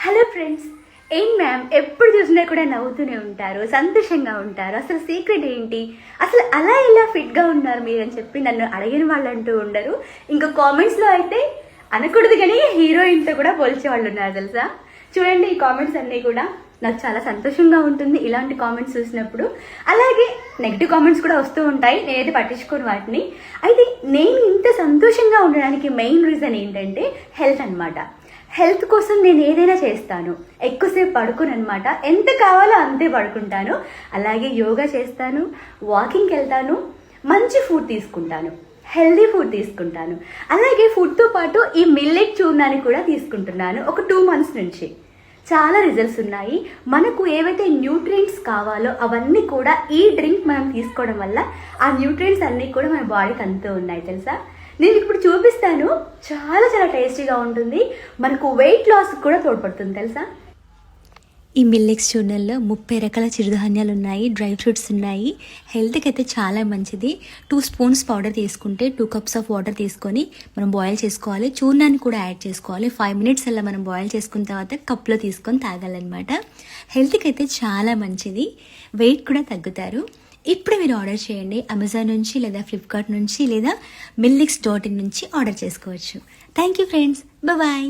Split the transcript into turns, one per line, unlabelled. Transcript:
Hello friends, ఏం ma'am ఎప్పుడు చూసినా కూడా నవ్వుతూనే ఉంటారు, సంతోషంగా ఉంటారు. అసలు సీక్రెట్ ఏంటి? అసలు అలా ఇలా ఫిట్గా ఉన్నారు మీరు అని చెప్పి నన్ను అడిగిన వాళ్ళు అంటూ ఉండరు. ఇంకా కామెంట్స్లో అయితే అనకూడదు కానీ హీరోయిన్తో కూడా పోల్చే వాళ్ళు ఉన్నారు తెలుసా. చూడండి, ఈ కామెంట్స్ అన్నీ కూడా నాకు చాలా సంతోషంగా ఉంటుంది ఇలాంటి కామెంట్స్ చూసినప్పుడు. అలాగే నెగిటివ్ కామెంట్స్ కూడా వస్తూ ఉంటాయి, నేనైతే పట్టించుకోను వాటిని. అయితే నేను ఇంత సంతోషంగా ఉండడానికి మెయిన్ రీజన్ ఏంటంటే హెల్త్ అనమాట. హెల్త్ కోసం నేను ఏదైనా చేస్తాను, ఎక్కువసేపు పడుకోను అనమాట. ఎంత కావాలో అంతే పడుకుంటాను. అలాగే యోగా చేస్తాను, వాకింగ్కి వెళ్తాను, మంచి ఫుడ్ తీసుకుంటాను, హెల్దీ ఫుడ్ తీసుకుంటాను. అలాగే ఫుడ్తో పాటు ఈ మిల్లెట్ చూర్ణాన్ని కూడా తీసుకుంటున్నాను ఒక 2 months నుంచి. చాలా రిజల్ట్స్ ఉన్నాయి. మనకు ఏవైతే న్యూట్రియంట్స్ కావాలో అవన్నీ కూడా ఈ డ్రింక్ మనం తీసుకోవడం వల్ల ఆ న్యూట్రియంట్స్ అన్నీ కూడా మన బాడీకి అంతూ ఉన్నాయి తెలుసా. నేను ఇప్పుడు చూపిస్తాను, చాలా చాలా టేస్టీగా ఉంటుంది, మనకు వెయిట్ లాస్ కూడా తోడ్పడుతుంది తెలుసా.
ఈ మిల్లెట్స్ చూర్ణంలో 30 రకాల చిరుధాన్యాలు ఉన్నాయి, డ్రై ఫ్రూట్స్ ఉన్నాయి. హెల్త్కి అయితే చాలా మంచిది. 2 spoons పౌడర్ తీసుకుంటే 2 cups ఆఫ్ వాటర్ తీసుకొని మనం బాయిల్ చేసుకోవాలి. చూర్ణాన్ని కూడా యాడ్ చేసుకోవాలి. 5 minutes అలా మనం బాయిల్ చేసుకున్న తర్వాత కప్లో తీసుకొని తాగాలన్నమాట. హెల్త్కి అయితే చాలా మంచిది, వెయిట్ కూడా తగ్గుతారు. ఇప్పుడు మీరు ఆర్డర్ చేయండి, అమెజాన్ నుంచి లేదా ఫ్లిప్కార్ట్ నుంచి లేదా milix.in నుంచి ఆర్డర్ చేసుకోవచ్చు. Thank you friends, bye.